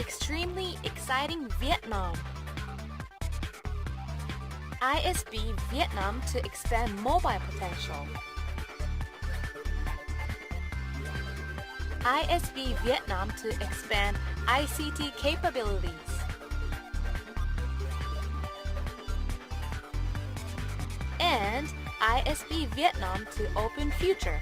Extremely exciting Vietnam. ISB Vietnam to expand mobile potential. ISB Vietnam to expand ICT capabilities. And ISB Vietnam to open future.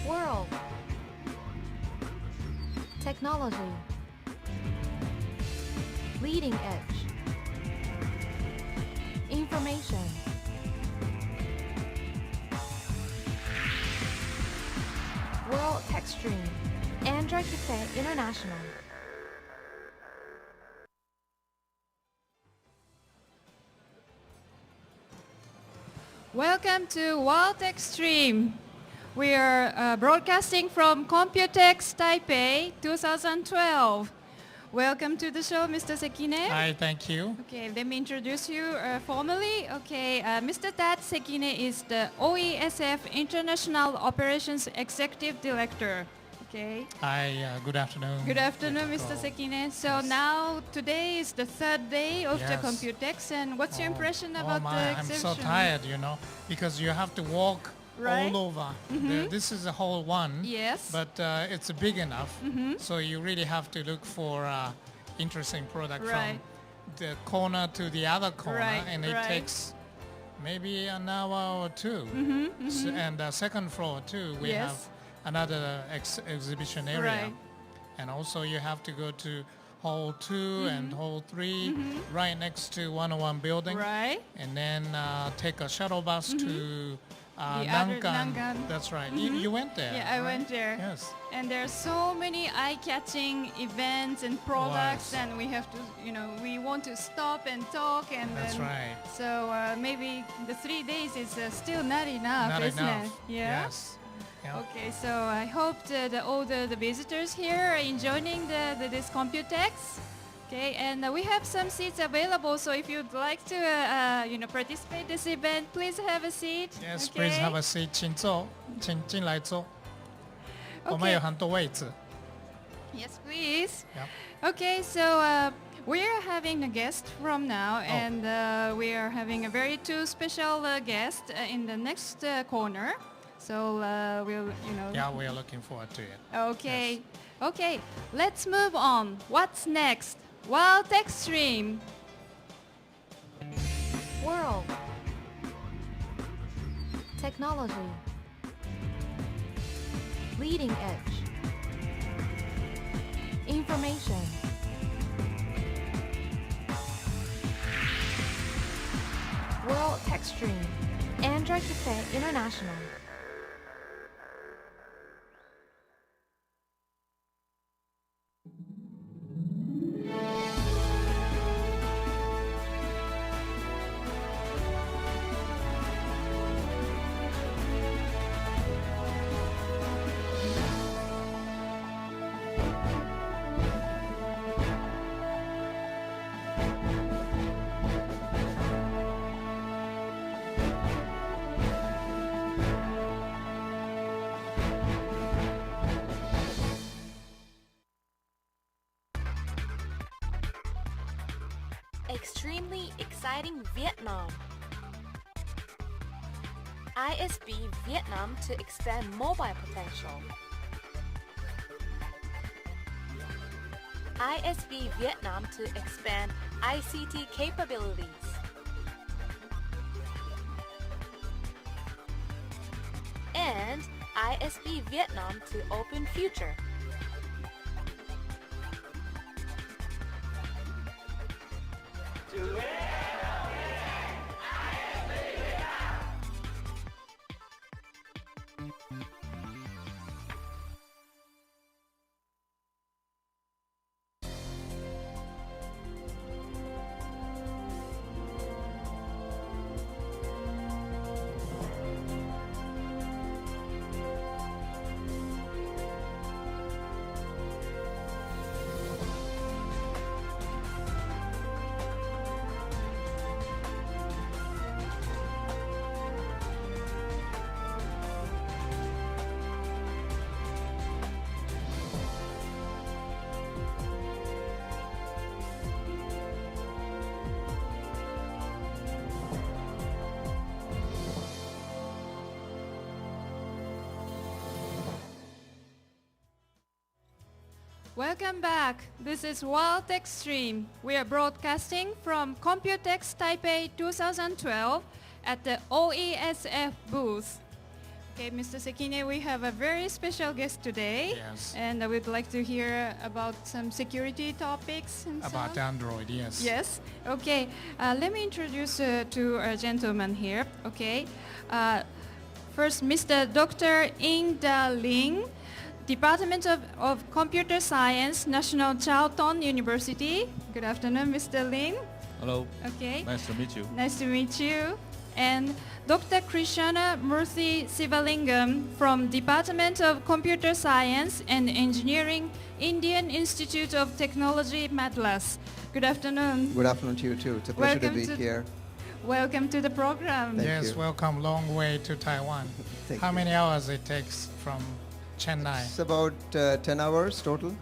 World. Technology. Leading edge. Information. World Techstream. Android Cafe International. Welcome to World Techstream. We are broadcasting from Computex Taipei 2012. Welcome to the show, Mr. Sekine. Hi, thank you. Okay, let me introduce you formally. Okay, Mr. Tat Sekine is the OESF International Operations Executive Director. Okay. Hi, good afternoon. Good afternoon, Mr. Sekine. So Yes. now today is the third day of the Yes. Computex, and what's your impression about the I'm exhibition? so tired, because you have to walk Right. all over. This is a whole one. Yes. But it's big enough, so you really have to look for interesting product Right. from the corner to the other corner, Right, and it right. takes maybe an hour or two. And the second floor too, we Yes. have another exhibition area. Right. And also you have to go to Hall 2 and Hall 3, right next to 101 building. Right. And then take a shuttle bus to The other Nankan. Nankan. That's right. You went there. Yeah, I right? went there. Yes. And there are so many eye-catching events and products, Was. and we have to, we want to stop and talk, and That's then, right. So maybe the 3 days is still not enough, Not isn't enough. it? Yeah. Yes. Yeah. Okay, so I hope all the visitors here are enjoying this Computex. Okay, and we have some seats available. So if you'd like to, participate in this event, please have a seat. Yes, okay? please have a seat. 请坐，请进来坐。我们 Okay. 有很多位置。 Yes, please. Yep. Okay, so we are having a guest from now, and we are having a very two special guest in the next corner. So we'll, Yeah, we are looking forward to it. Okay. Yes. Okay, let's move on. What's next? Well, Techstream. World. Technology. Leading edge. Information. World Techstream. Android Cafe International. Extremely exciting Vietnam. ISB Vietnam to expand mobile potential. ISB Vietnam to expand ICT capabilities. And ISB Vietnam to open future. Welcome back. This is Techstream. We are broadcasting from Computex Taipei 2012 at the OESF booth. Okay, Mr. Sekine, we have a very special guest today. Yes. And we'd like to hear about some security topics and About so on. Android, yes. Yes. Okay. Let me introduce to our gentleman here. Okay. First, Mr. Dr. Ing Da Ling, Department of Computer Science, National Chiao Tung University. Good afternoon, Mr. Ling. Hello. Okay. Nice to meet you. Nice to meet you. And Dr. Krishna Murthy Sivalingam from Department of Computer Science and Engineering, Indian Institute of Technology, Madras. Good afternoon. Good afternoon to you too. It's a pleasure Welcome to be here. Welcome to the program. Thank Yes, you. welcome. Long way to Taiwan. Thank How you. many hours it takes from Chennai? It's about 10 hours total.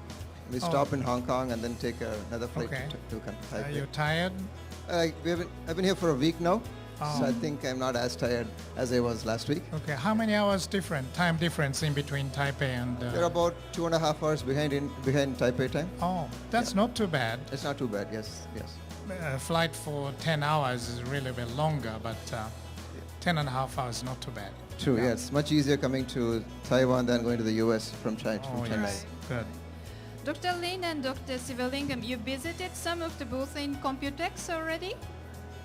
We Oh. stop in Hong Kong and then take another flight Okay. to Are Taipei. you tired? I've been here for a week now, Oh. so I think I'm not as tired as I was last week. Okay. How many hours time difference in between Taipei and... They're about 2.5 hours behind Taipei time. Oh, that's not too bad. It's not too bad. Yes. A flight for 10 hours is really a bit longer, but 10 and a half hours is not too bad. True. Yeah. It's much easier coming to Taiwan than going to the U.S. from China. Oh, From Chennai. yes. Good. Dr. Lin and Dr. Sivalingam, you visited some of the booths in Computex already?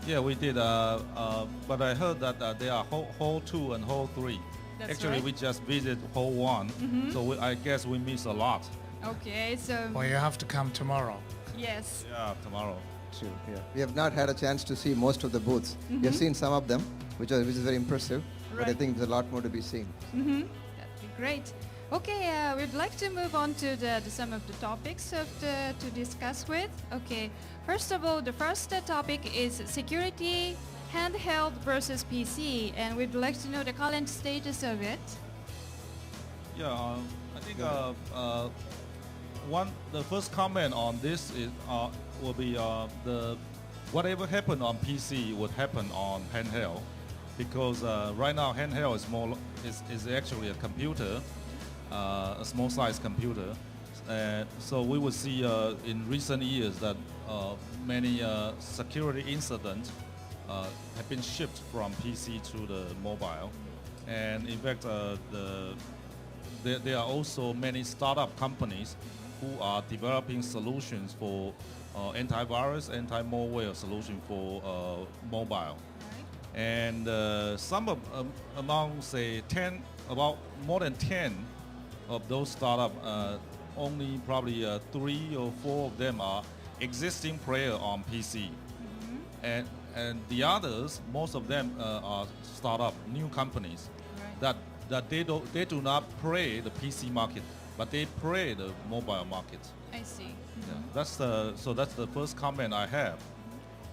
Yeah, we did. But I heard that there are hall 2 and hall 3. That's Actually, right. we just visited hall 1, so I guess we miss a lot. Okay, so Well, you have to come tomorrow. yes. Yeah, tomorrow. True. Yeah. We have not had a chance to see most of the booths. We have seen some of them, which is very impressive. But I Right. think there's a lot more to be seen. That'd be great. Okay, we'd like to move on to some of the topics to discuss with. Okay, first of all, the first topic is security, handheld versus PC, and we'd like to know the current status of it. Yeah, I think the first comment on this will be the whatever happened on PC would happen on handheld, because right now handheld is actually a computer, a small size computer. So we will see in recent years that many security incidents have been shifted from PC to the mobile, and in fact there are also many startup companies who are developing solutions for antivirus, anti-malware solution for mobile. And some among say about more than 10 of those startups, only probably 3 or 4 of them are existing player on PC, and the others, most of them are startup new companies that they do not play the PC market, but they play the mobile market. I see. Yeah, that's the first comment I have.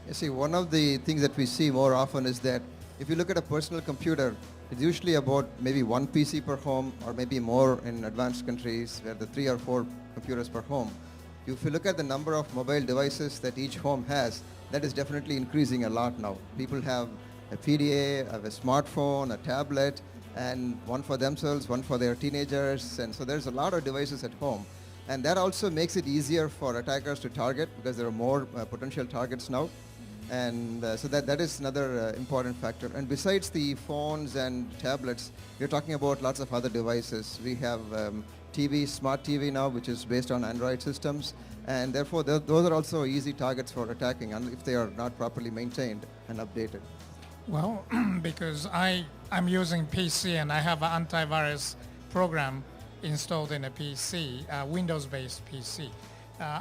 You see, one of the things that we see more often is that if you look at a personal computer, it's usually about maybe 1 PC per home, or maybe more in advanced countries where the 3 or 4 computers per home. If you look at the number of mobile devices that each home has, that is definitely increasing a lot now. People have a PDA, have a smartphone, a tablet, and one for themselves, one for their teenagers, and so there's a lot of devices at home. And that also makes it easier for attackers to target because there are more potential targets now. And so that is another important factor. And besides the phones and tablets, we're talking about lots of other devices. We have TV, smart TV now, which is based on Android systems. And therefore, those are also easy targets for attacking if they are not properly maintained and updated. Well, because I'm using PC and I have an antivirus program installed in a PC, Windows-based PC.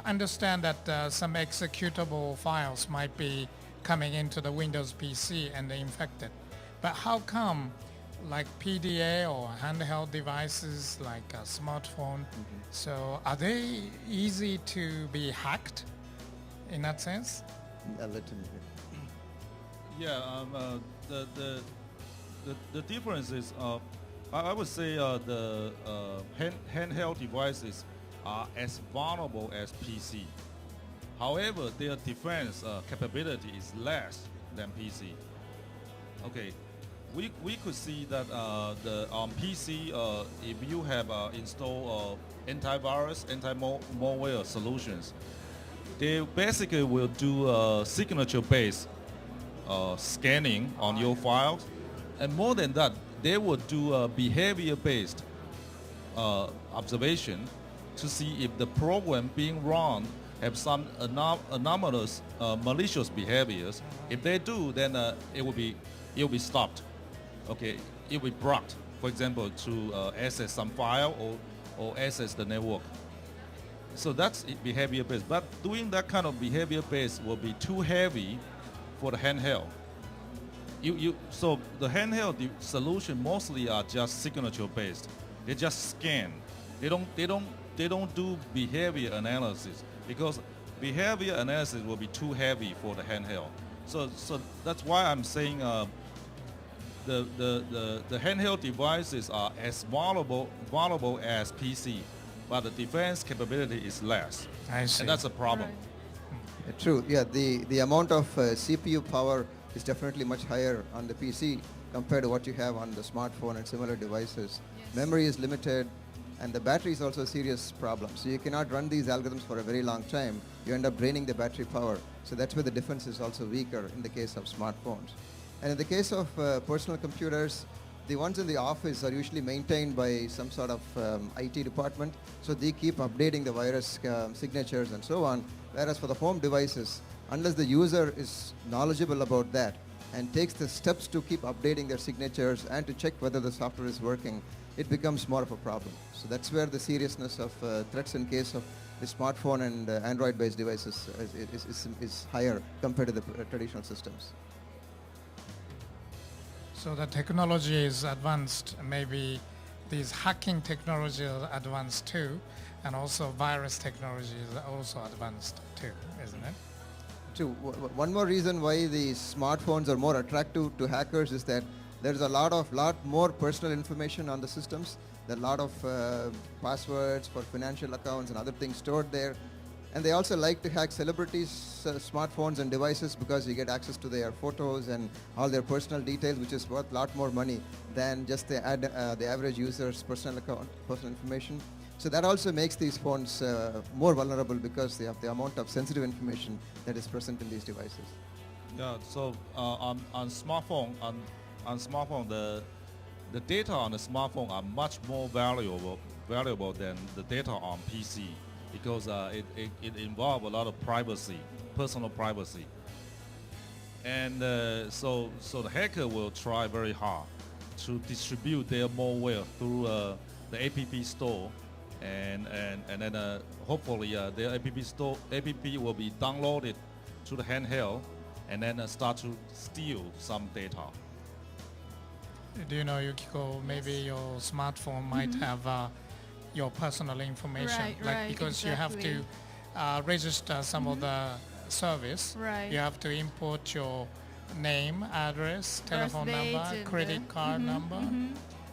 Understand that some executable files might be coming into the Windows PC and they're infected. But how come like PDA or handheld devices like a smartphone, so are they easy to be hacked in that sense? A little bit. Yeah, the difference is, I would say the handheld devices are as vulnerable as PC. However, their defense capability is less than PC. Okay, we could see that on PC, if you have installed antivirus, anti-malware solutions, they basically will do signature-based scanning on your files, and more than that, they will do behavior-based observation to see if the program being run have some anomalous malicious behaviors. If they do, then it will be stopped. Okay, it will be blocked. For example, to access some file or access the network. So that's behavior-based. But doing that kind of behavior-based will be too heavy for the handheld. So the handheld solution mostly are just signature-based. They just scan. They don't do behavior analysis because behavior analysis will be too heavy for the handheld. So that's why I'm saying the handheld devices are as vulnerable as PC, but the defense capability is less. I see. And that's a problem. Right. True. Yeah, the amount of CPU power is definitely much higher on the PC compared to what you have on the smartphone and similar devices. Yes. Memory is limited, and the battery is also a serious problem. So you cannot run these algorithms for a very long time. You end up draining the battery power. So that's where the defense is also weaker in the case of smartphones. And in the case of personal computers, the ones in the office are usually maintained by some sort of IT department. So they keep updating the virus signatures and so on. Whereas for the home devices, unless the user is knowledgeable about that and takes the steps to keep updating their signatures and to check whether the software is working, it becomes more of a problem. So that's where the seriousness of threats in case of the smartphone and Android-based devices is higher compared to the traditional systems. So the technology is advanced, maybe these hacking technology is advanced too, and also virus technology is also advanced too, isn't it? True. One more reason why the smartphones are more attractive to hackers is that there's a lot more personal information on the systems. There are a lot of passwords for financial accounts and other things stored there. And they also like to hack celebrities' smartphones and devices because you get access to their photos and all their personal details, which is worth a lot more money than just the average user's personal information. So that also makes these phones more vulnerable because they have the amount of sensitive information that is present in these devices. Yeah. So on smartphone, the data on the smartphone are much more valuable than the data on PC because it involves a lot of privacy, personal privacy, and so the hacker will try very hard to distribute their malware through the app store. And then hopefully their app will be downloaded to the handheld and then start to steal some data. Do you know, Yukiko, maybe your smartphone might have your personal information, Right, because you have to register some of the service. Right. You have to input your name, address, telephone Birth number, date, credit card number.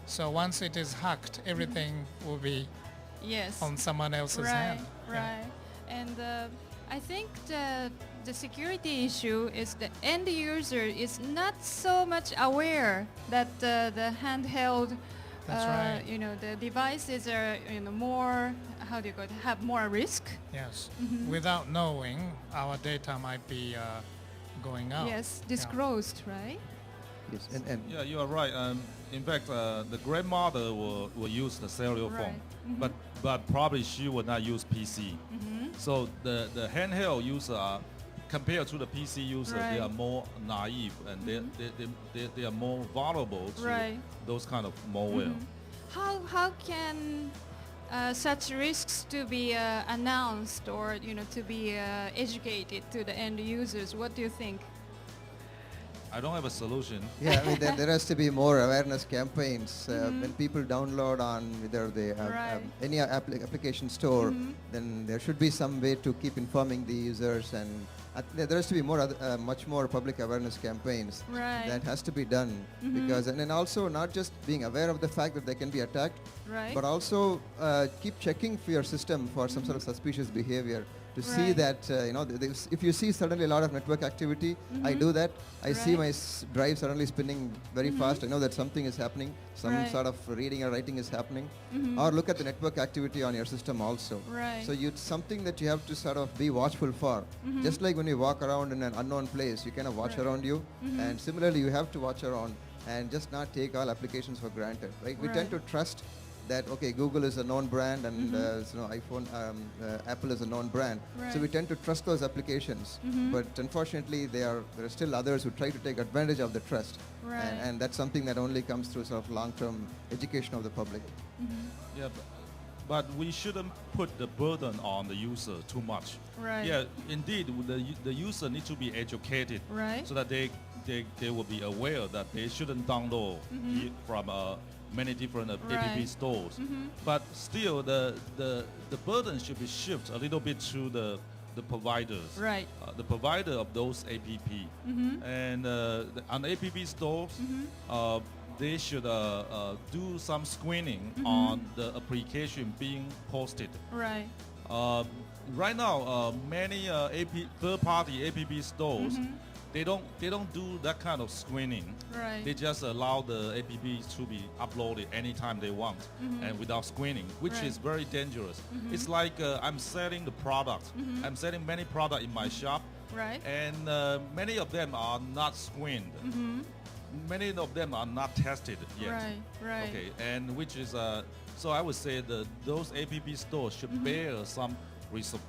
So once it is hacked, everything will be Yes. on someone else's hand. Right. Yeah. And I think the security issue is the end user is not so much aware that the handheld, That's right. the devices are more how do you call it, have more risk. Yes. Without knowing, our data might be going out. Yes, Yeah. disclosed, right? Yes, and Yeah, you are right. In fact, the grandmother will use the cellular phone, but probably she will not use PC. So the handheld user, compared to the PC user, they are Right. more naive and they are more vulnerable to Right. those kind of malware. How can such risks to be announced or to be educated to the end users? What do you think? I don't have a solution. yeah, I mean, there has to be more awareness campaigns. When people download on either the Right. any application store, then there should be some way to keep informing the users, and there has to be much more public awareness campaigns. Right. That has to be done because, and then also not just being aware of the fact that they can be attacked, Right. but also keep checking for your system for some sort of suspicious behavior to see Right. that if you see suddenly a lot of network activity, I do that. I see Right. my drive suddenly spinning very fast. I know that something is happening. Some Right. sort of reading or writing is happening. Or look at the network activity on your system also. Right. So it's something that you have to sort of be watchful for. Just like when you walk around in an unknown place, you kind of watch Right. around you. And similarly, you have to watch around and just not take all applications for granted. Right? We tend to Right. trust that Google is a known brand and iPhone, Apple is a known brand. So we Right. tend to trust those applications. But unfortunately, there are still others who try to take advantage of the trust. Right. And that's something that only comes through sort of long-term education of the public. Yeah, but we shouldn't put the burden on the user too much. Right. Yeah, indeed, the user needs to be educated Right. so that they will be aware that they shouldn't download from many different app Right. stores. But still, the burden should be shifted a little bit to the providers. Right. The provider of those app. And on app stores, they should do some screening on the application being posted. Right. Right now, many third-party app stores, they don't do that kind of screening. Right. They just allow the app to be uploaded anytime they want and without screening, which is very dangerous. It's like I'm selling the product. I'm selling many products in my shop, Right. and many of them are not screened. Many of them are not tested yet. Right. Right. Okay, and which is so I would say that those app stores should bear some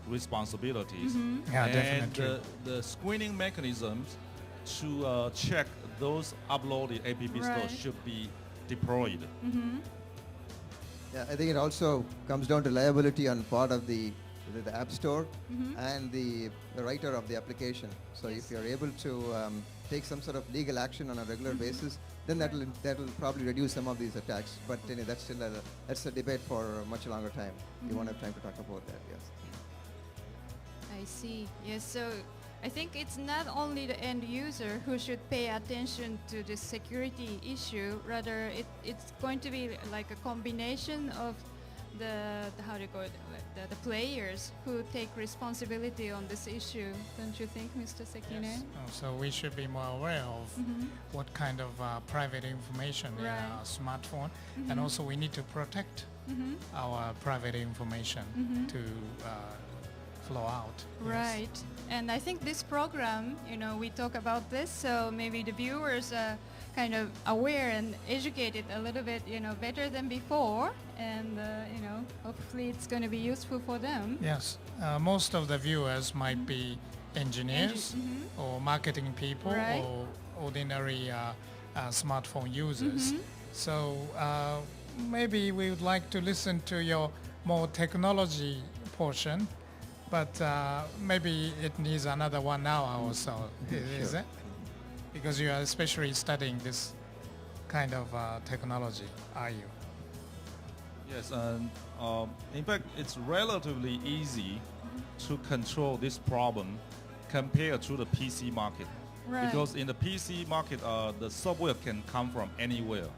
responsibilities. Yeah, and definitely. the screening mechanisms to check those uploaded app Right. stores should be deployed. Yeah, I think it also comes down to liability on part of the app store and the writer of the application. So if you're able to take some sort of legal action on a regular basis, then that will probably reduce some of these attacks. But that's a debate for a much longer time. You won't have time to talk about that. Yes. I see. Yes, so I think it's not only the end user who should pay attention to the security issue, rather it's going to be like a combination of the how do you call it, the players who take responsibility on this issue. Don't you think, Mr. Sekine? Yes. So we should be more aware of what kind of private information in Right. our smartphone, and also we need to protect our private information to flow out. Yes. Right. And I think this program, we talk about this, so maybe the viewers are kind of aware and educated a little bit, better than before. And, hopefully it's going to be useful for them. Yes, most of the viewers might be engineers or marketing people Right. or ordinary smartphone users. So maybe we would like to listen to your more technology portion, but maybe it needs another 1 hour or so, is it? Because you are especially studying this kind of technology, are you? Yes, and in fact, it's relatively easy to control this problem compared to the PC market. Right. Because in the PC market, the software can come from anywhere.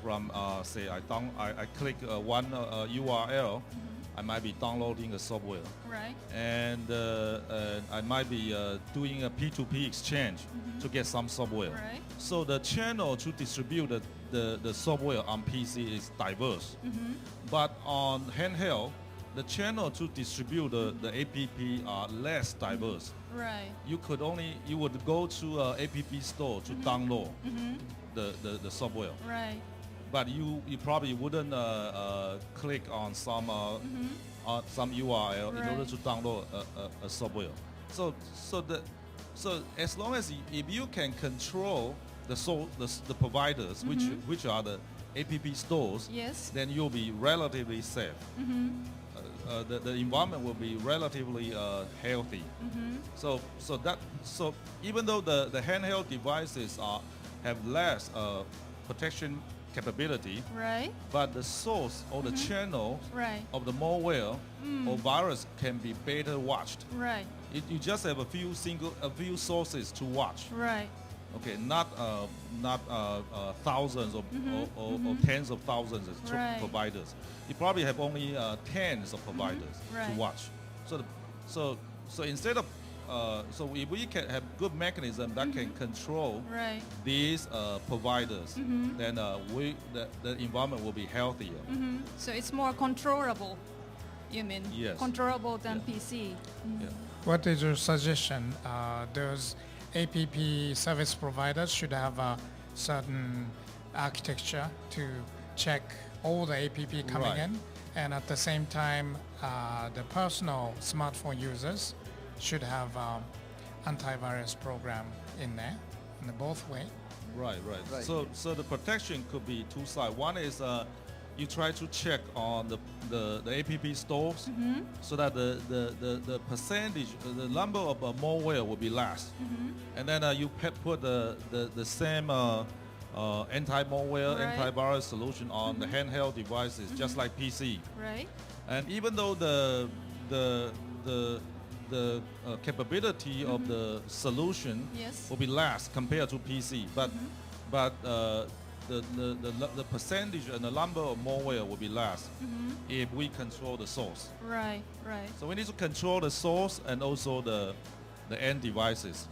From say, I click one URL, I might be downloading a software, Right. and I might be doing a P2P exchange to get some software. Right. So the channel to distribute the software on PC is diverse. But on handheld, the channel to distribute the app are less diverse. Right. You would go to app store to download the software, Right. but you probably wouldn't click on some URL in order Right. to download a software. So as long as if you can control the providers, which are the app stores, Yes. then you'll be relatively safe. The environment will be relatively healthy. So even though the handheld devices have less protection capability, Right. but the source or the channel Right. of the malware or virus can be better watched. Right. You just have a few sources to watch. Right. Okay, not thousands or tens of thousands of Right. providers. You probably have only tens of providers to Right. watch. So instead of so if we can have good mechanism that can control Right. these providers, then the environment will be healthier. So it's more controllable, you mean? Yes. Controllable than Yeah. PC. Yeah. What is your suggestion? Those APP service providers should have a certain architecture to check all the APP coming Right. in, and at the same time, the personal smartphone users should have antivirus program in there, in the both way. Right. Right. So the protection could be two sides. One is you try to check on the app stores so that the percentage, the number of malware will be less, and then you put the same anti-malware, Right. antivirus solution on the handheld devices, just like PC. Right. And even though the capability of the solution Yes. will be less compared to PC, but the percentage and the number of malware will be less if we control the source. Right. Right. So we need to control the source and also the end devices.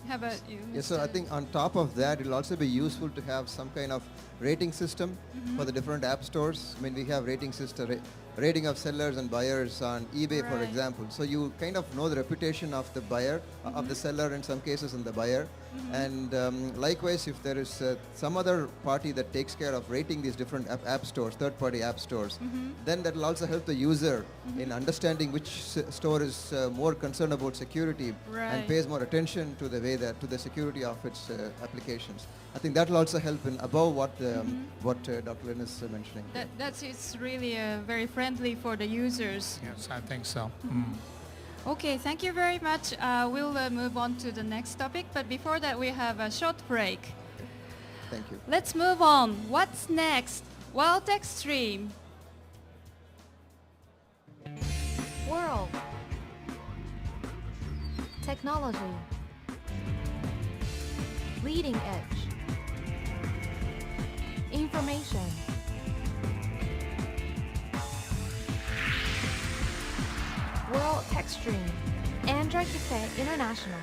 How about you? Yes, so I Mr. think on top of that, it'll also be useful to have some kind of rating system for the different app stores. I mean, we have rating system, rating of sellers and buyers on eBay, for Right. example. So you kind of know the reputation of the buyer, of the seller in some cases, and the buyer. And likewise, if there is some other party that takes care of rating these different app stores, third-party app stores, then that will also help the user in understanding which store is more concerned about security Right. and pays more attention to the way that to the security of its applications. I think that will also help in above what Dr. Lin is mentioning. That's it's really very friendly for the users. Yes, I think so. Okay, thank you very much. We'll move on to the next topic, but before that we have a short break. Thank you. Let's move on. What's next? Well, Techstream. World. Technology. Leading edge. Information. World Techstream. Android Cafe International.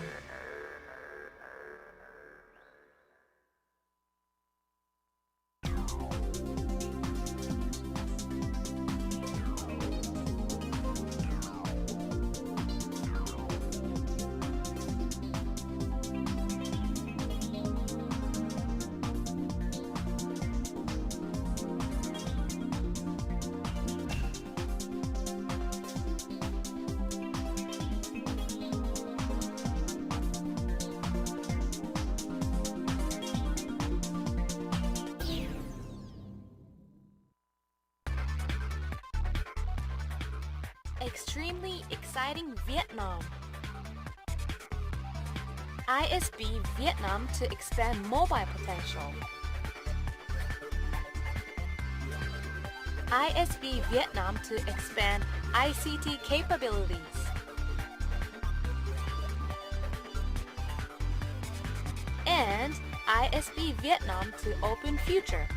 Extremely exciting Vietnam. ISB Vietnam to expand mobile potential. ISB Vietnam to expand ICT capabilities. And ISB Vietnam to open future.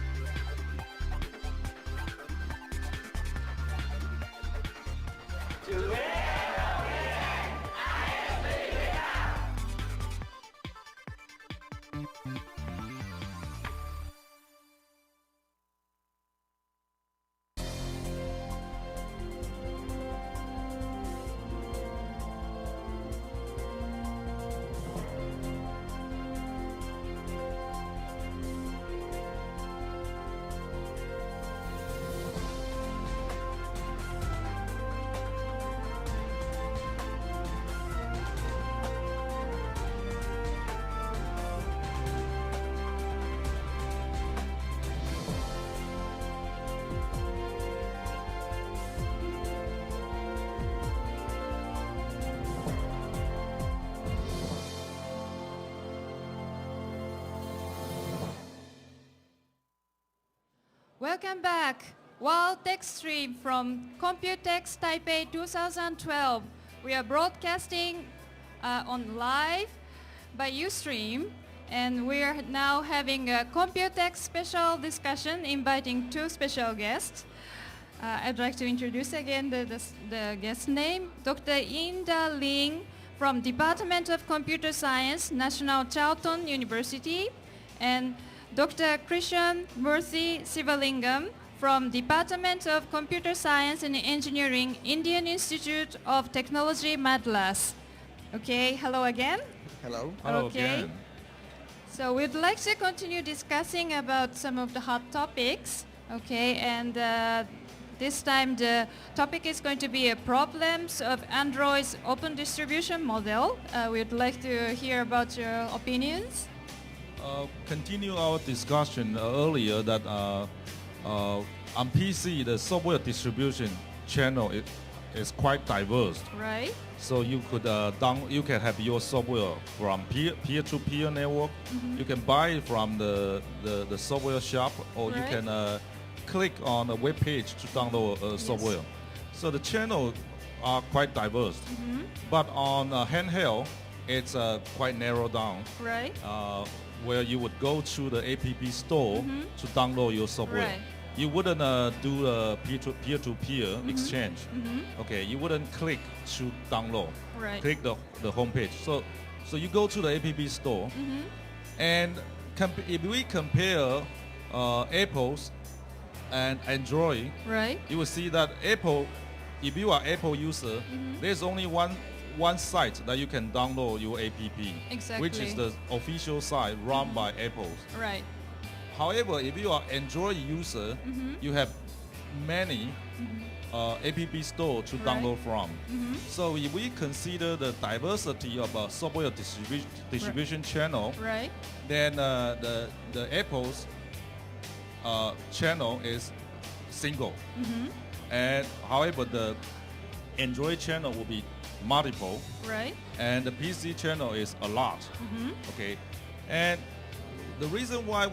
Welcome back. Wow, Techstream from Computex Taipei 2012. We are broadcasting on live by Ustream, and we are now having a Computex special discussion inviting two special guests. I'd like to introduce again the guest name, Dr. Inda Ling from Department of Computer Science, National Charlton University, and Dr. Krishan Murthy Sivalingam from Department of Computer Science and Engineering, Indian Institute of Technology, Madras. Okay, hello again. Hello. Hello Okay. again. So we'd like to continue discussing about some of the hot topics. Okay, and this time the topic is going to be problems of Android's open distribution model. We'd like to hear about your opinions. Continue our discussion earlier that on PC the software distribution channel is quite diverse. Right? So you could you can have your software from peer-to-peer network. You can buy it from the software shop, or you Right. can click on a web page to download software. So the channel are quite diverse. But on handheld, it's quite narrowed down. Right? Where you would go to the app store to download your software. Right. You wouldn't do a peer-to-peer exchange. Okay, you wouldn't click to download. Right. Click the home page. So you go to the app store, and if we compare Apple's and Android, Right? you will see that Apple, if you are Apple user, there's only one site that you can download your app, which is Exactly. the official site run by Apple. Right. However, if you are Android user, you have many app store to download from. So if we consider the diversity of a software distribution channel, Right? then the Apple's channel is single. And however, the Android channel will be multiple, Right? and the PC channel is a lot. Okay, and the reason why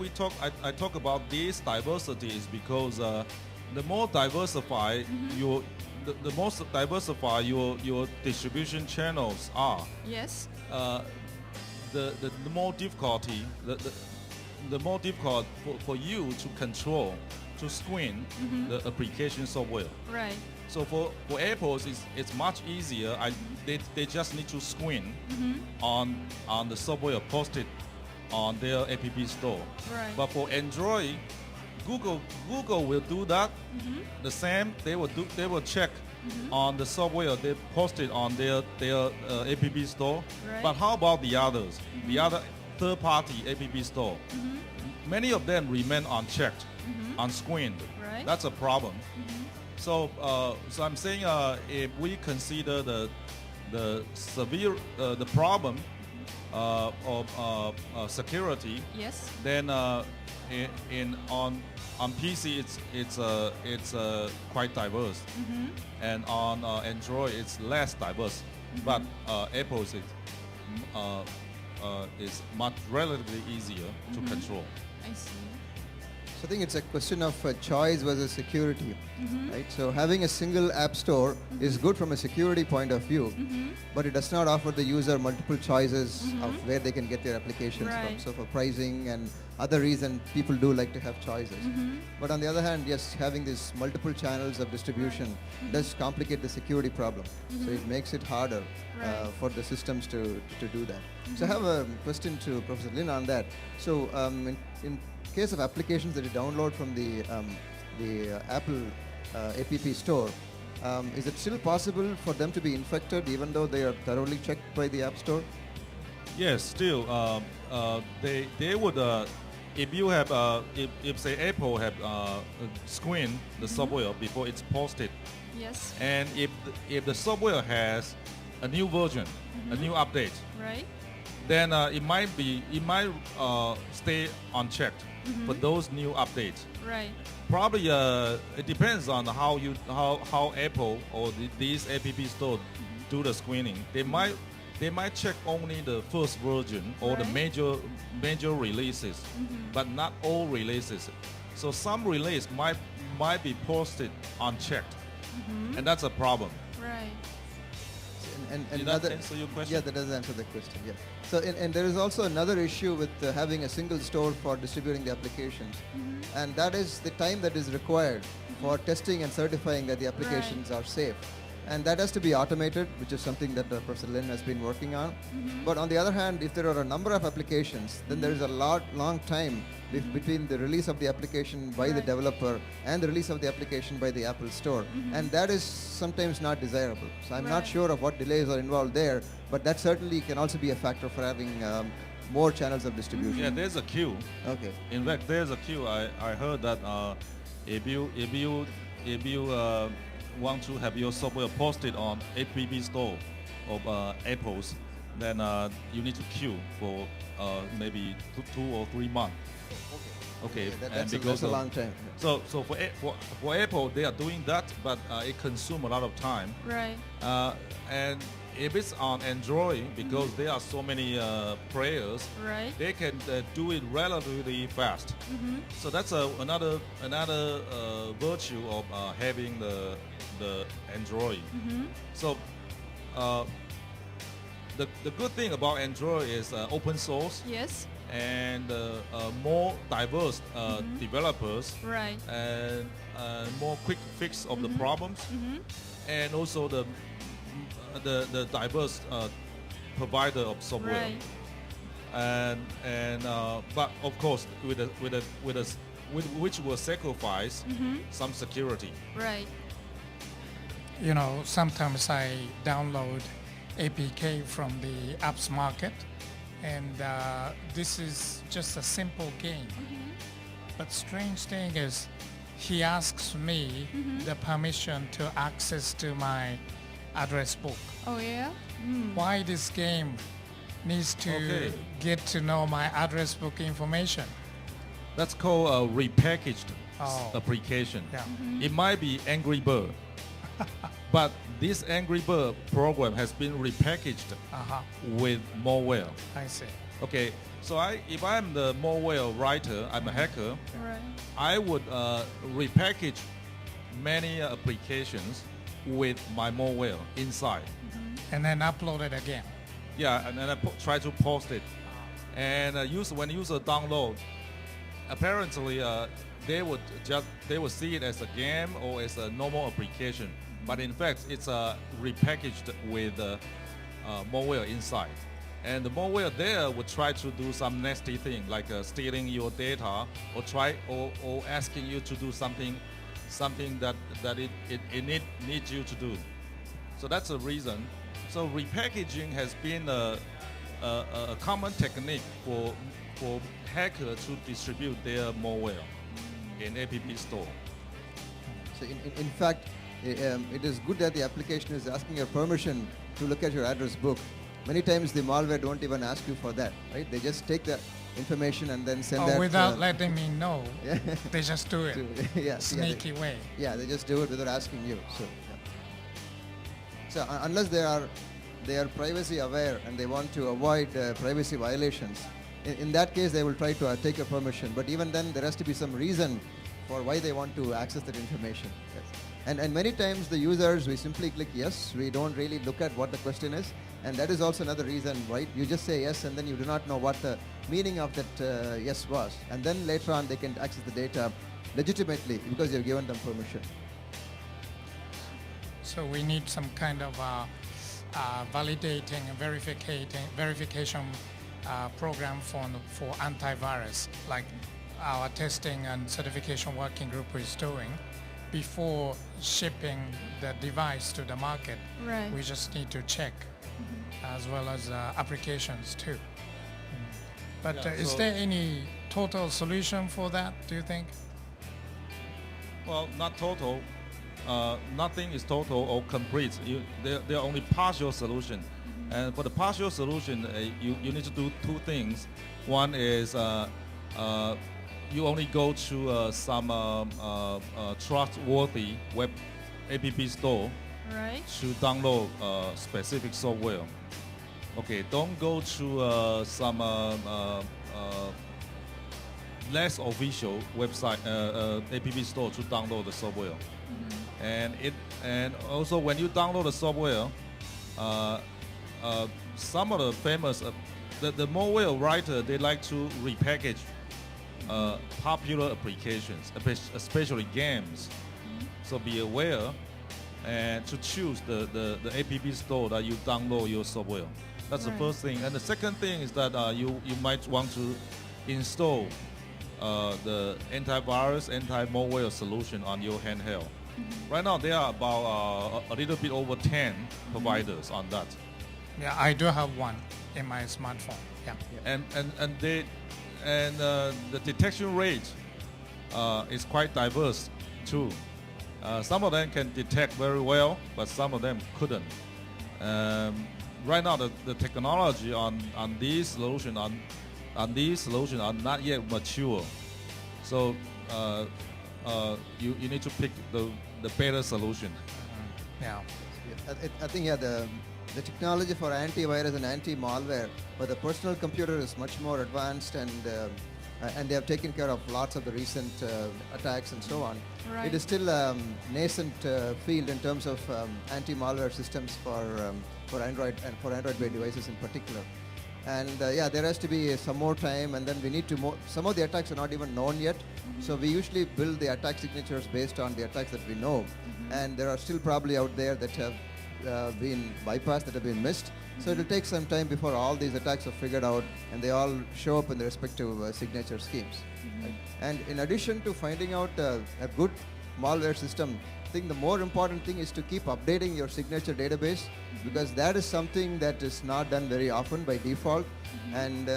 I talk about this diversity is because the more diversified the most diversified your distribution channels are, Yes. the more difficulty the more difficult for you to control, to screen the application software. Right. So for Apple's, it's much easier. They just need to screen on the software posted on their app store. Right. But for Android, Google will do that. The same. They will check on the software they posted on their app store. Right. But how about the others? The other third-party app store. Many of them remain unchecked, unscreened. Right. That's a problem. So I'm saying if we consider the severe the problem of security, Yes. then on PC it's quite diverse, and on Android it's less diverse, but Apple's is much relatively easier to control. I see. So I think it's a question of choice versus security, right? So having a single app store is good from a security point of view, but it does not offer the user multiple choices of where they can get their applications from. Right. So for pricing and other reasons, people do like to have choices. But on the other hand, yes, having these multiple channels of distribution does complicate the security problem. So it makes it harder Right. for the systems to do that. So I have a question to Professor Lin on that. So in case of applications that you download from the Apple app store, is it still possible for them to be infected even though they are thoroughly checked by the App Store? Yes, still, they would if you have if say Apple have screened the software before it's posted, Yes. and if the software has a new version, a new update, Right. then it might stay unchecked for those new updates. Right. Probably it depends on how Apple or these app stores do the screening. They might check only the first version or the Right. major releases, but not all releases. So some release might be posted unchecked, and that's a problem. Right. And Did that answer your question? Yeah, that does answer the question. Yeah. So and there is also another issue with having a single store for distributing the applications, and that is the time that is required for testing and certifying that the applications are safe. And that has to be automated, which is something that Professor Lin has been working on. But on the other hand, if there are a number of applications, then there is a long time between the release of the application by the developer and the release of the application by the Apple Store. And that is sometimes not desirable. So I'm not sure of what delays are involved there, but that certainly can also be a factor for having more channels of distribution. Yeah, there's a queue. Okay. In fact, there's a queue. I heard that if you want to have your software posted on App Store of Apple's, then you need to queue for maybe two or 3 months. Okay, Yeah, and that's a long time. So for Apple, they are doing that, but it consumes a lot of time. Right. And if it's on Android, because there are so many players, Right. they can do it relatively fast. So that's another virtue of having the Android. So the good thing about Android is open source Yes. and more diverse developers Right. and more quick fix of the problems, and also the diverse provider of software. Right. And but of course which will sacrifice some security. Right. You know, sometimes I download APK from the apps market, and this is just a simple game. But strange thing is, he asks me the permission to access to my address book. Oh yeah. Why this game needs to Okay. get to know my address book information? That's called a repackaged Oh. application. Yeah. It might be Angry Bird, but this Angry Bird program has been repackaged with malware. I see. Okay, so if I'm the malware writer, I'm a hacker, Right. I would repackage many applications with my malware inside. And then upload it again. Yeah, and then I try to post it. And when user download, apparently they would see it as a game or as a normal application. But in fact, it's repackaged with malware inside. And the malware there would try to do some nasty thing, like stealing your data or asking you to do something that it needs you to do. So that's the reason. So repackaging has been a common technique for hackers to distribute their malware in App Store. So in fact, it is good that the application is asking your permission to look at your address book. Many times the malware don't even ask you for that, right? They just take the information and then send that without letting me know. Yeah. They just do it. Sneaky they, way. Yeah, they just do it without asking you. So unless they are privacy aware and they want to avoid privacy violations, in that case they will try to take your permission. But even then, there has to be some reason for why they want to access that information. Yes. And many times the users, we simply click yes. We don't really look at what the question is. And that is also another reason, right? You just say yes and then you do not know what the meaning of that yes was. And then later on they can access the data legitimately because you've given them permission. So we need some kind of validating and verification program for antivirus, like our testing and certification working group is doing. Before shipping the device to the market, Right. we just need to check, as well as applications too. But Yeah, is so- there any total solution for that, do you think? Well, not total. Nothing is total or complete. There are only partial solution. And for the partial solution, you need to do two things. One is you only go to some trustworthy web app store Right. to download specific software. Okay, don't go to some less official website app store to download the software. And also when you download the software, some of the famous the malware writer, they like to repackage popular applications, especially games. So be aware and to choose the app store that you download your software. That's the first thing. And the second thing is that you might want to install the antivirus, anti-malware solution on your handheld. Right now, there are about a little bit over 10 providers on that. Yeah, I do have one in my smartphone. Yeah. And the detection rate is quite diverse too. Some of them can detect very well, but some of them couldn't. Right now, the technology on these solutions are not yet mature. So you need to pick the better solution. Yeah. I think the technology for antivirus and anti-malware for the personal computer is much more advanced, and they have taken care of lots of the recent attacks and so on. Right. It is still a nascent field in terms of anti-malware systems for Android and for Android-based devices in particular. And there has to be some more time, and then we need to some of the attacks are not even known yet. So we usually build the attack signatures based on the attacks that we know. And there are still probably out there that have been bypassed, that have been missed. So it will take some time before all these attacks are figured out and they all show up in the respective signature schemes. Right? And in addition to finding out a good malware system, I think the more important thing is to keep updating your signature database, because that is something that is not done very often by default. And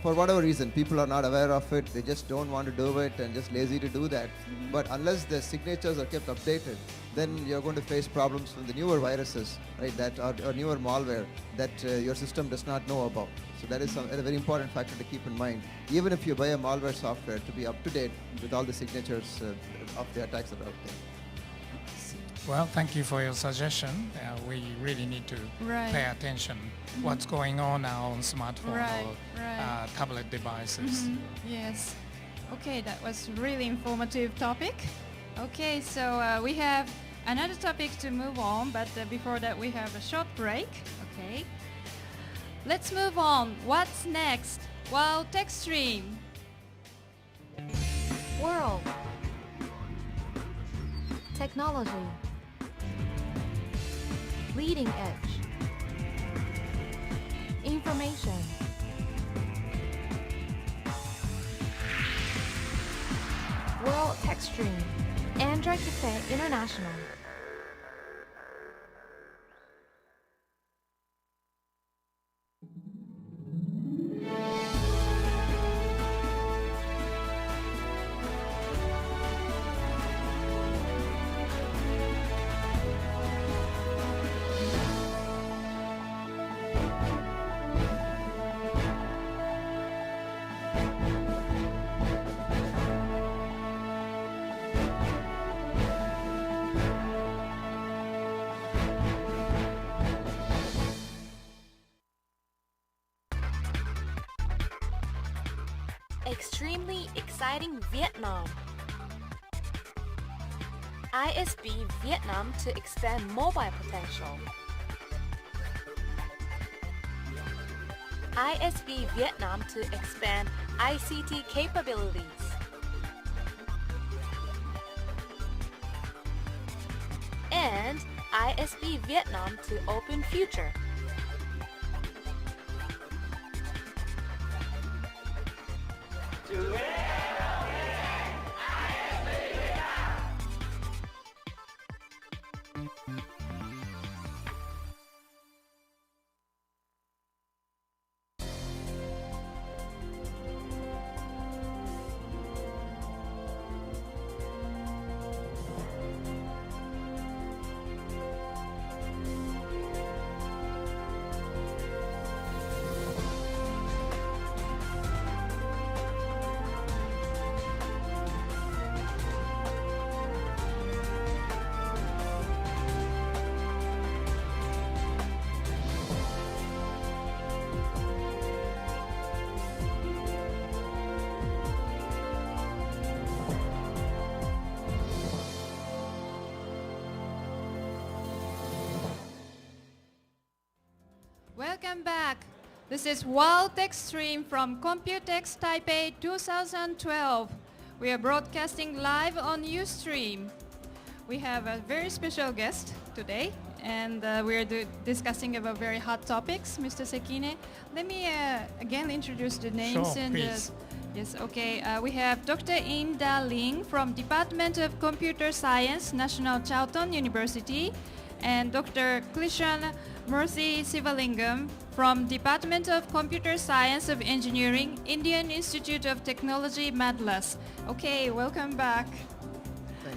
for whatever reason, people are not aware of it. They just don't want to do it and just lazy to do that. But unless the signatures are kept updated, then you're going to face problems from the newer viruses, right? That or newer malware that your system does not know about. So that is a very important factor to keep in mind. Even if you buy a malware software, to be up to date with all the signatures of the attacks that are out there. Well, thank you for your suggestion. We really need to pay attention what's going on now on smartphone or tablet devices. Yes. Okay, that was really informative topic. Okay, so we have another topic to move on, but before that we have a short break. Okay. Let's move on. What's next? Well, Techstream. World. Technology. Leading edge. Information. World Techstream. Android Cafe International. Extremely exciting Vietnam. ISB Vietnam to expand mobile potential. ISB Vietnam to expand ICT capabilities. And ISB Vietnam to open future. back. This is Techstream from Computex Taipei 2012. We are broadcasting live on Ustream. We have a very special guest today, and we are discussing about very hot topics. Mr. Sekine, let me again introduce the names. Sure, please. Yes, okay. We have Dr. Inda Ling from Department of Computer Science, National Charlton University, and Dr. Krishan Murthy Sivalingam from Department of Computer Science of Engineering, Indian Institute of Technology, Madras. Okay, welcome back.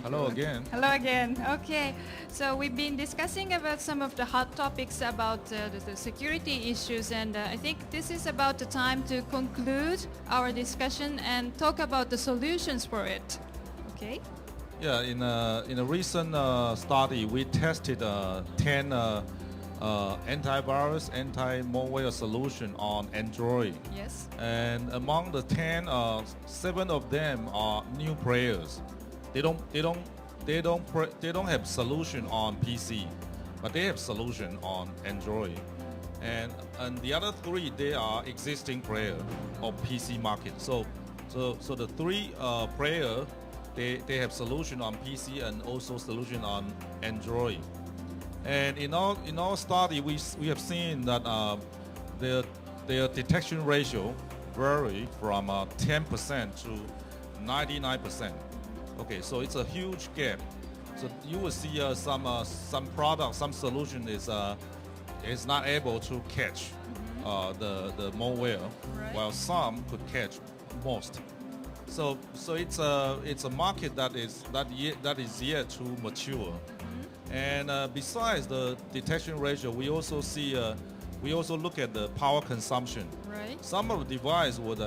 Hello again. Hello again. Okay, so we've been discussing about some of the hot topics about the security issues, and I think this is about the time to conclude our discussion and talk about the solutions for it. Okay. Yeah, in a recent study, we tested 10 antivirus, anti-malware solution on Android. Yes. And among the 10, 7 of them are new players. They don't have solution on PC, but they have solution on Android. And the other 3, they are existing player of PC market. So the 3 player, they have solution on PC and also solution on Android. And in our study, we have seen that their detection ratio vary from 10% to 99%. Okay, so it's a huge gap. So you will see some product, some solution is not able to catch the malware, Right. while some could catch most. So it's a market that is yet to mature. And besides the detection ratio, we also look at the power consumption. Right. Some of the device would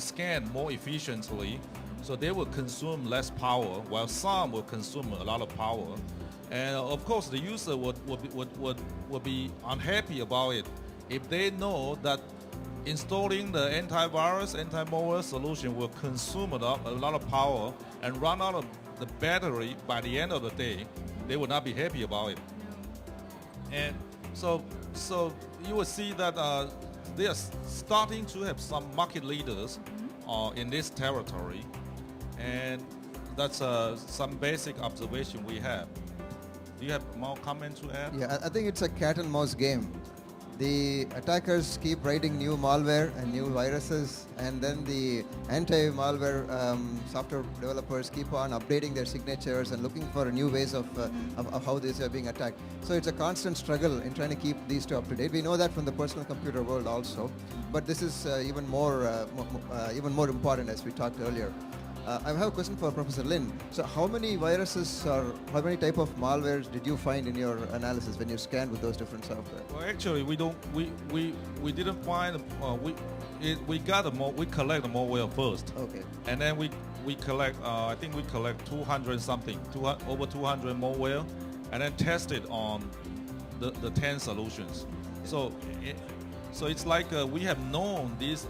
scan more efficiently, so they will consume less power, while some will consume a lot of power. And of course, the user would be unhappy about it if they know that installing the antivirus, anti-malware solution will consume a lot of power and run out of the battery by the end of the day. They will not be happy about it. And so you will see that they are starting to have some market leaders in this territory. And that's some basic observation we have. Do you have more comment to add? Yeah, I think it's a cat and mouse game. The attackers keep writing new malware and new viruses, and then the anti-malware software developers keep on updating their signatures and looking for new ways of how these are being attacked. So it's a constant struggle in trying to keep these two up to date. We know that from the personal computer world also, but this is even more important, as we talked earlier. I have a question for Professor Lin. So how many viruses or how many type of malwares did you find in your analysis when you scanned with those different software? Well, actually, we didn't find. We collect the malware first. Okay. And then we collect. I think we collect 200 something, over 200 malware, and then test it on the 10 solutions. So it's like we have known these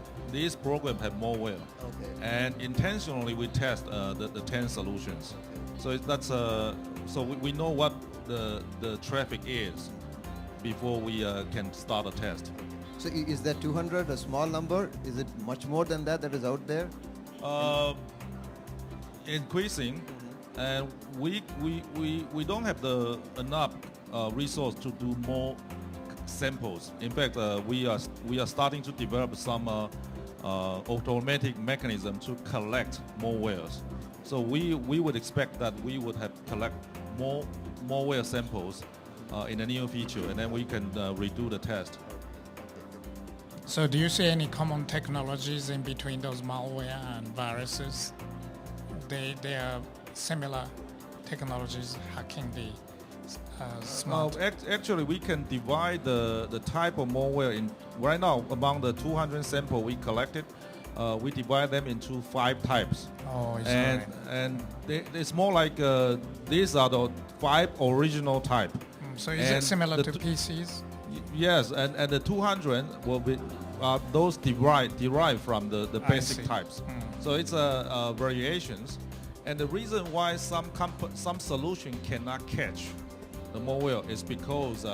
programs have malware. Okay. And intentionally we test the 10 solutions. So we know what the traffic is before we can start a test. So is that 200 a small number? Is it much more than that is out there? Increasing, and we don't have enough resource to do more samples. In fact, we are starting to develop some automatic mechanism to collect malwares. So we would expect that we would have collect more malware samples in the near future, and then we can redo the test. So do you see any common technologies in between those malware and viruses? They are similar technologies hacking the smart. Actually, we can divide the type of malware in right now among the 200 sample we collected. We divide them into 5 types. Oh, it's and it's more like these are the 5 original type. So is it similar to PCs? Yes, and the 200 will be those derived from the basic types. So it's variations, and the reason why some solution cannot catch the malware is because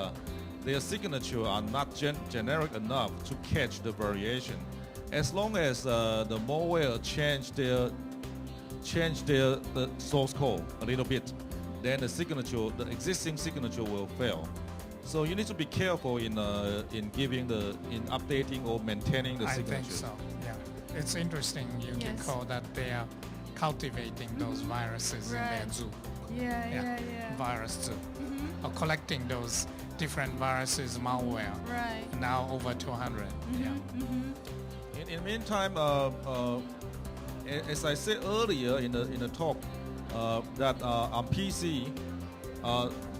their signature are not generic enough to catch the variation. As long as the malware change the source code a little bit, then the existing signature will fail. So you need to be careful in updating or maintaining the signature. I think so. Yeah, it's interesting you Yes. recall that they are cultivating those viruses in their Right. zoo. Yeah. Virus zoo, or collecting those different viruses, malware. Right. Now over 200. Yeah. In the meantime, as I said earlier in the talk, that on PC,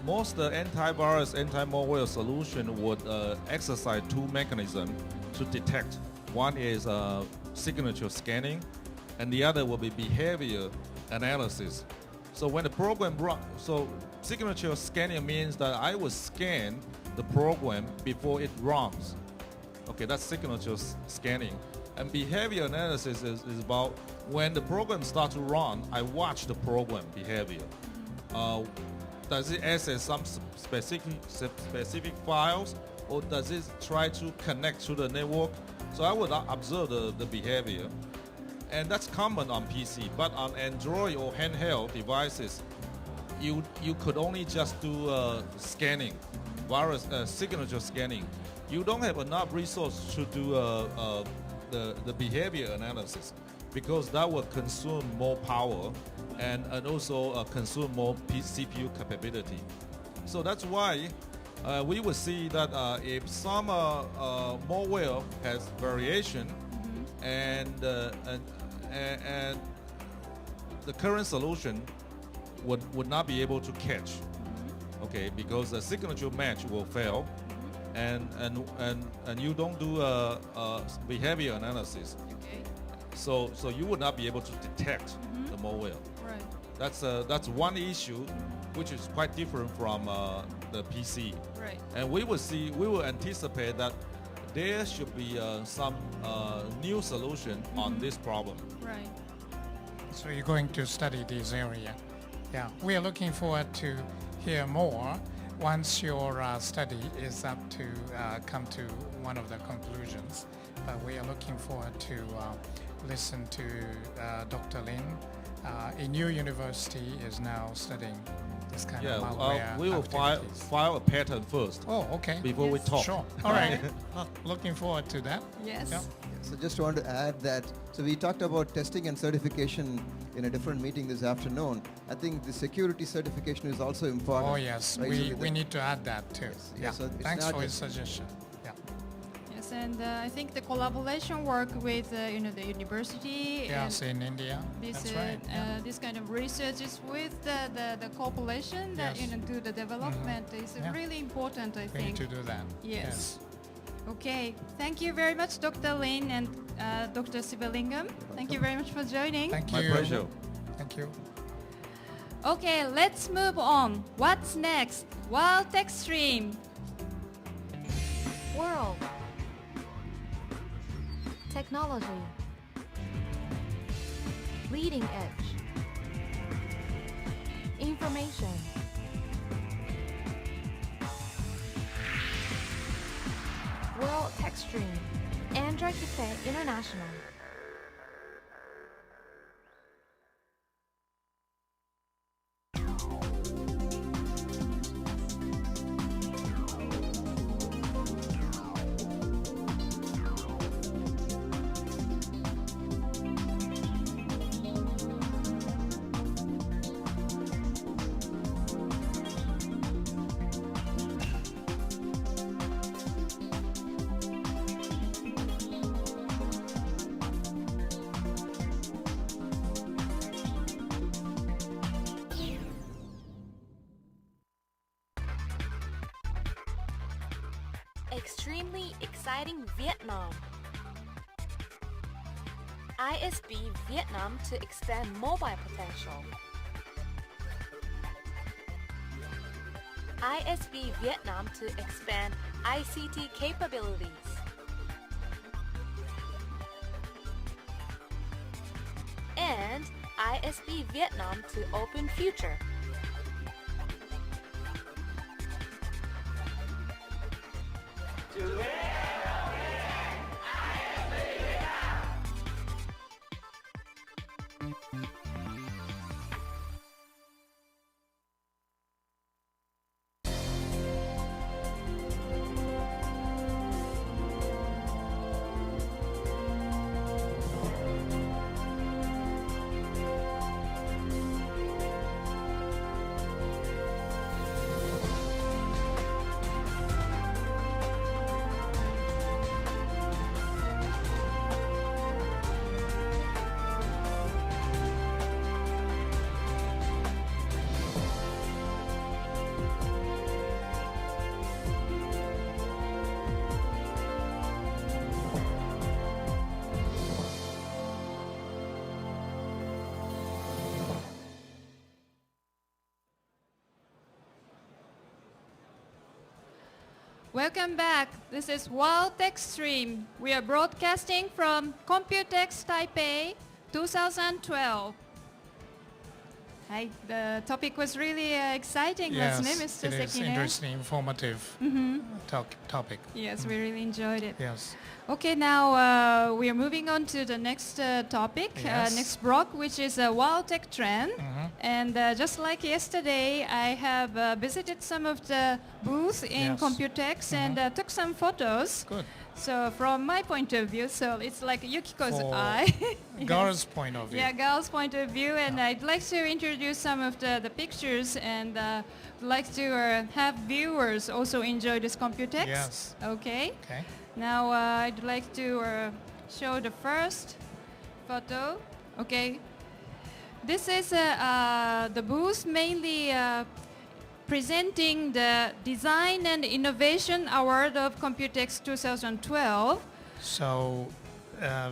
most antivirus, anti-malware solution would exercise two mechanisms to detect. One is signature scanning, and the other will be behavior analysis. So when the program runs, so signature scanning means that I will scan the program before it runs. Okay, that's signature scanning. And behavior analysis is about when the program starts to run, I watch the program behavior. Does it access some specific files, or does it try to connect to the network? So I would observe the behavior. And that's common on PC, but on Android or handheld devices, you could only just do scanning, signature scanning. You don't have enough resource to do the behavior analysis, because that will consume more power and also consume more CPU capability. So that's why we will see that if some malware has variation, and the current solution would not be able to catch, okay, because the signature match will fail, and you don't do behavior analysis, Okay. so you would not be able to detect the malware. Right. That's one issue, which is quite different from the PC. Right. And we will anticipate that there should be some new solution on this problem. Right. So you're going to study this area. Yeah, we are looking forward to hear more once your study is up to come to one of the conclusions. But we are looking forward to listen to Dr. Lin. In your university is now studying this kind of malware we will activities. file a patent first Oh, okay. before we Yes. talk. Sure. All right. Looking forward to that. Yes. Yeah. So just want to add that, so we talked about testing and certification in a different meeting this afternoon. I think the security certification is also important. Oh, yes. right? So We with need to add that too. Yes. Yeah. So it's Thanks not for your just- suggestion. Yeah. Yes, and I think the collaboration work with the university Yes, and in India. this That's right. Yeah. this kind of research is with the corporation that Yes. do the development is Yeah. really important, I We need think. to do that. Yes. Okay, thank you very much, Dr. Lin and Dr. Sibelingam. Thank you very much for joining. Thank My you. pleasure. Thank you. Okay, let's move on. What's next? Well, Techstream. World. Technology. Leading edge. Information. World Techstream. Android Cafe International. Extremely exciting Vietnam. ISB Vietnam to expand mobile potential. ISB Vietnam to expand ICT capabilities. And ISB Vietnam to open future. Welcome back. This is Techstream. We are broadcasting from Computex Taipei 2012. Hi, the topic was really exciting, Yes, wasn't it, Mr. it is Sekine? interesting, informative topic. Yes, we really enjoyed it. Yes. Okay, now we are moving on to the next topic, Yes. next block, which is a Tech trend. And just like yesterday, I have visited some of the booths in Yes. Computex and took some photos. Good. So from my point of view, so it's like Yukiko's For eye. Yes. Girls' point of view. Yeah, girls' point of view, and I'd like to introduce some of the pictures and like to have viewers also enjoy this Computex. Yes. Okay. Okay. Now I'd like to show the first photo. Okay. This is the booth mainly presenting the Design and Innovation Award of Computex 2012. So,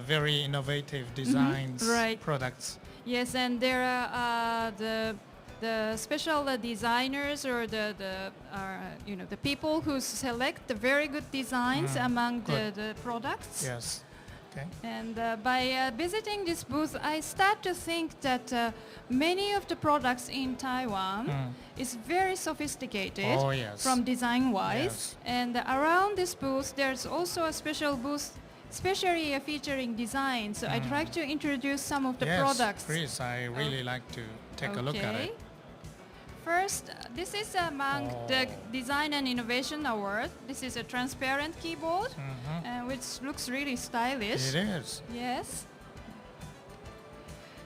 very innovative designs, right. products. Yes, and there are the special designers or the people who select the very good designs among the products. Yes. Okay. And by visiting this booth, I start to think that many of the products in Taiwan is very sophisticated Oh, yes. from design-wise. Yes. And around this booth, there's also a special booth, especially featuring design. So I'd like to introduce some of the Yes, products. please. I really like to take a look at it. First, this is among the Design and Innovation Award. This is a transparent keyboard, which looks really stylish. It is. Yes.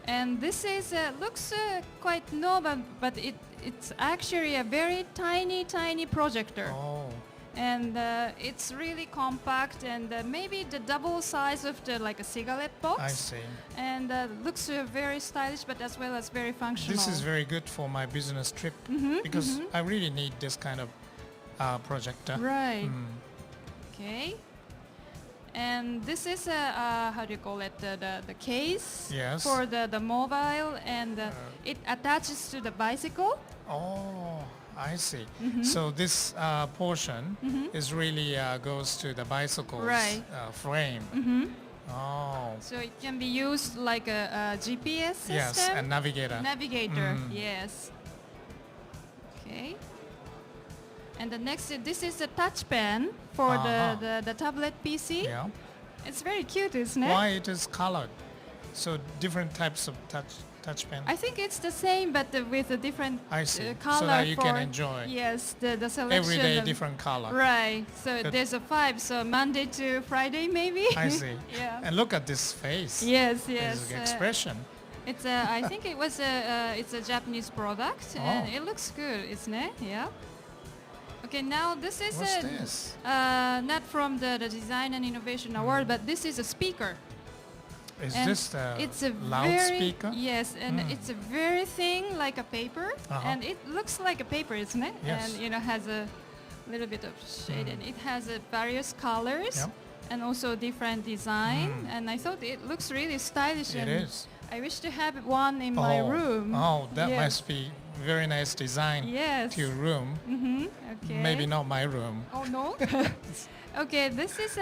And this is looks quite normal, but it's actually a very tiny projector. Oh. And it's really compact and maybe the double size of like a cigarette box. I see. And looks very stylish, but as well as very functional. This is very good for my business trip because I really need this kind of projector. Right. Okay. And this is how do you call it? The case Yes. for the mobile, and it attaches to the bicycle. Oh, I see. So this portion is really goes to the bicycle's Right. frame. Oh. So it can be used like a GPS system. Yes, a navigator. Navigator, yes. Okay. And the next, this is a touch pen for the tablet PC. Yeah. It's very cute, isn't it? Why it is colored? So different types of touch pen. I think it's the same, but with a different I see. color So that you for, can enjoy. Yes, the selection. Every day of- different color. Right. So Good. there's a 5. So Monday to Friday, maybe. I see. Yeah. And look at this face. Yes. This expression. It's I think it was it's a Japanese product, and Oh. it looks good, isn't it? Yeah. Okay, now this is What's this? not from the Design and Innovation Award, but this is a speaker. Is And this the it's a loudspeaker? Yes, and it's a very thin, like a paper, and it looks like a paper, isn't it? Yes. And has a little bit of shade, and it has various colors, Yep. and also different design. And I thought it looks really stylish. It and is. I wish to have one in my room. Oh, that Yes. must be very nice design Yes. to your room. Okay. Maybe not my room. Oh no. Okay, this is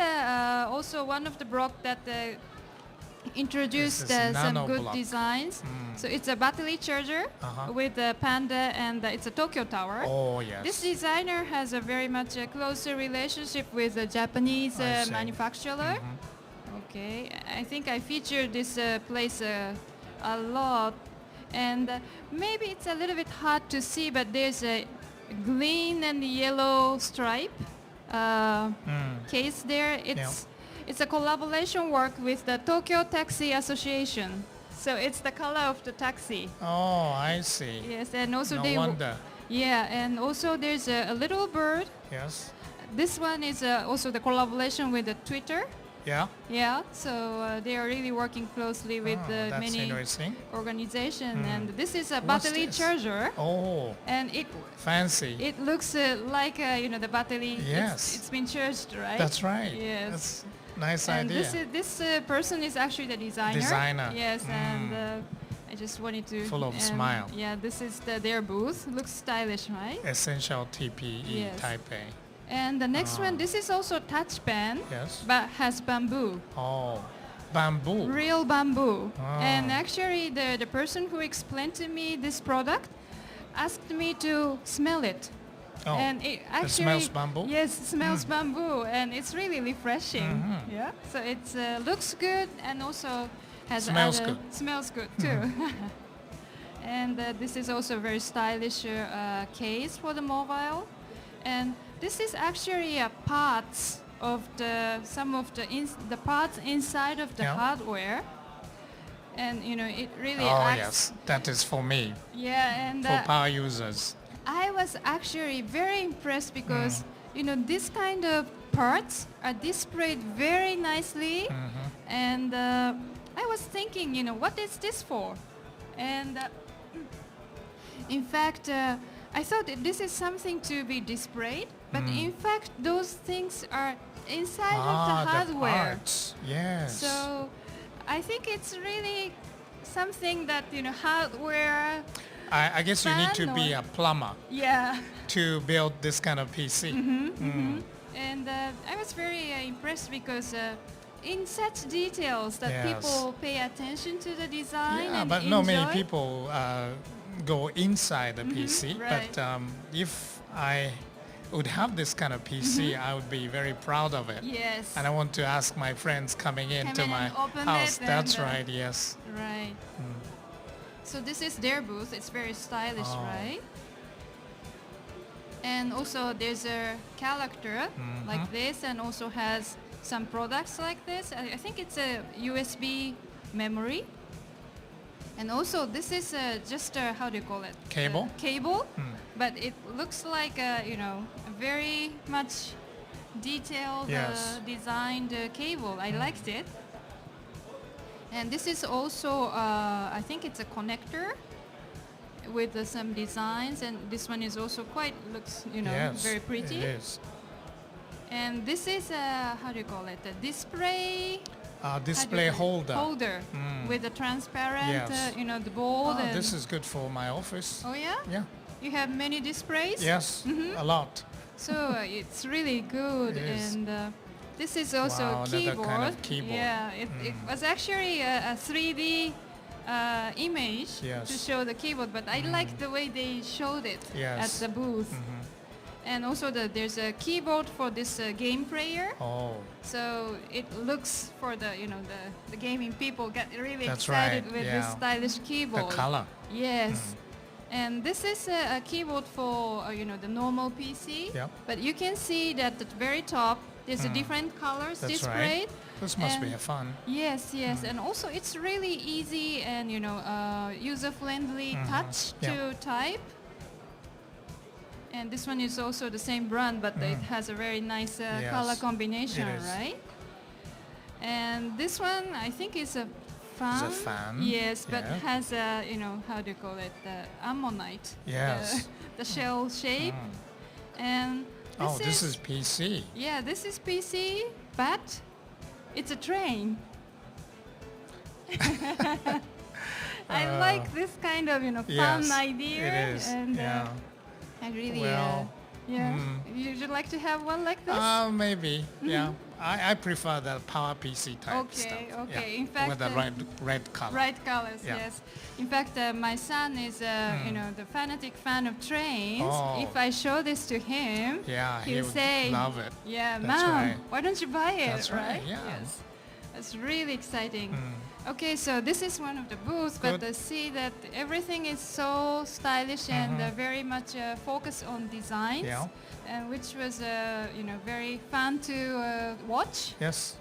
also one of the block that introduced This is some nano good block. designs. So it's a battery charger with a Panda, and it's a Tokyo Tower. Oh, yes. This designer has a very much closer relationship with a Japanese I see. manufacturer. Okay, I think I featured this place a lot. And maybe it's a little bit hard to see, but there's a green and yellow stripe case there. It's a collaboration work with the Tokyo Taxi Association. So it's the color of the taxi. Oh, I see. Yes, and also No they wonder. yeah, and also there's a little bird. Yes. This one is also the collaboration with the Twitter. Yeah. Yeah, so they are really working closely with That's many interesting. organizations. And this is a What's battery this? charger. Oh, And it fancy. looks like the battery. Yes. It's been charged, right? That's right. Yes. That's nice And idea. this person is actually the designer. Designer. Yes, and I just wanted to. Full of smile. Yeah, this is their booth. Looks stylish, right? Essential TPE Yes. Taipei. And the next one, this is also touch pen, Yes. but has bamboo. Oh, bamboo. Real bamboo. Ah. And actually, the person who explained to me this product asked me to smell it. Oh, And it actually smells bamboo? Yes, smells bamboo, and it's really refreshing. Yeah. So it looks good and also has Smells other- good. Smells good too. And this is also a very stylish case for the mobile. And this is actually a parts of some of the parts inside of the Yeah. hardware. And it really Oh, acts. yes. That is for me, Yeah, and for power users. I was actually very impressed because this kind of parts are displayed very nicely, and I was thinking, what is this for? And in fact, I thought that this is something to be displayed, but in fact, those things are inside of the hardware. parts. Yes. So I think it's really something that hardware. I guess you need to fan be or- a plumber Yeah. to build this kind of PC. And I was very impressed because in such details that Yes. people pay attention to the design Yeah, and but enjoy. not many people go inside the PC. right. But if I would have this kind of PC, I would be very proud of it. Yes. And I want to ask my friends coming Come into in my and open house. it That's and, right, yes. Right. So this is their booth. It's very stylish, Oh. right? And also there's a character like this, and also has some products like this. I think it's a USB memory. And also this is just a, how do you call it? Cable? Cable, but it looks like a very much detailed Yes. designed cable. I liked it. And this is also, I think it's a connector with some designs, and this one is also looks Yes, very pretty. It is. And this is how do you call it? A display Display holder. holder with a transparent, Yes. the board. Oh, and this is good for my office. Oh yeah? Yeah. You have many displays? Yes, a lot. So it's really good. It is. And this is also Wow, a another keyboard. kind of keyboard. Yeah, it was actually a 3D image Yes. to show the keyboard, but I like the way they showed it Yes. at the booth. And also there's a keyboard for this game player. Oh, So it looks for the gaming people get really That's excited right, with yeah. this stylish the keyboard. color. Yes. And this is a keyboard for the normal PC. Yep. But you can see that at the very top there's a different colors That's displayed. right. This must be And a fun. Yes, yes, and also it's really easy and user-friendly touch Yeah. to type. And this one is also the same brand, but it has a very nice Yes, color combination, it is. right? And this one, I think is a fan. fan, Yes, but yeah. has a how do you call it? The ammonite. Yes. The shell shape. And Oh, this is PC. yeah, this is PC, but it's a train. I like this kind of fun Yes, idea. it is. And Yeah. I really Well, yeah. Would you like to have one like this? Maybe. Yeah. I prefer the power PC type Okay, stuff. okay. Yeah. In fact, with the red color. Bright colors, Yeah. yes. In fact, my son is, the fanatic fan of trains. Oh. If I show this to him, Yeah, he he'll would say, love it. "Yeah, That's Mom, right. why don't you buy it?" That's right, yeah. Yes, it's really exciting. Okay, so this is one of the booths, but Good. see that everything is so stylish and very much focused on designs, Yeah. which was very fun to watch. Yes.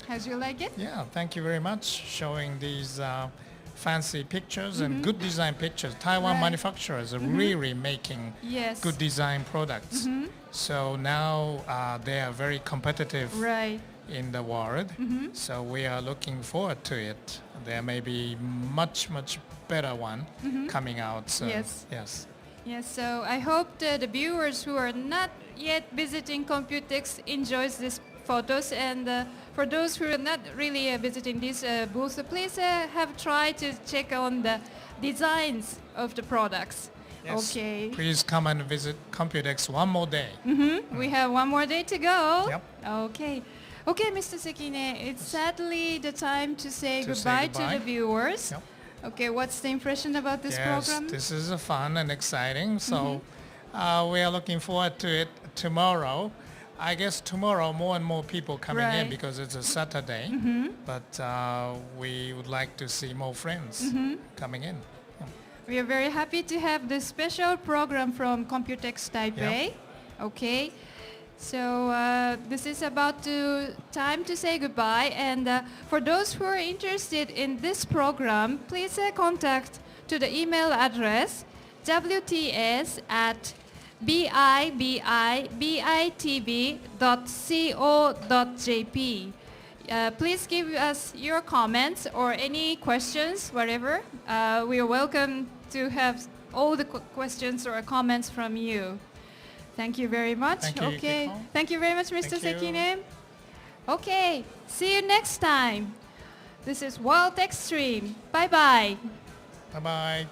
How'd you like it? Yeah, thank you very much showing these fancy pictures and good design pictures. Taiwan Right. manufacturers are really making Yes. good design products. So now they are very competitive Right. in the world. So we are looking forward to it. There may be much better one coming out soon. Yes. Yes. Yes, so I hope the viewers who are not yet visiting Computex enjoys these photos, and for those who are not really visiting this booth, please have tried to check on the designs of the products. Yes. Okay. Please come and visit Computex one more day. We have one more day to go. Yep. Okay. Okay, Mr. Sekine, it's sadly the time to say To say goodbye to goodbye. the viewers. Yep. Okay, what's the impression about this Yes, program? this is fun and exciting. So we are looking forward to it tomorrow. I guess tomorrow more and more people coming in Right. because it's a Saturday. But we would like to see more friends coming in. Yeah. We are very happy to have this special program from Computex Taipei. Okay. So this is about time to say goodbye, and for those who are interested in this program, please contact to the email address wts@bibitv.co.jp. Please give us your comments or any questions, whatever. We are welcome to have all the questions or comments from you. Thank you very much. Thank you, Okay. Yukiko. Thank you very much, Mr. Thank you. Sekine. Okay. See you next time. This is Techstream. Bye-bye. Bye-bye.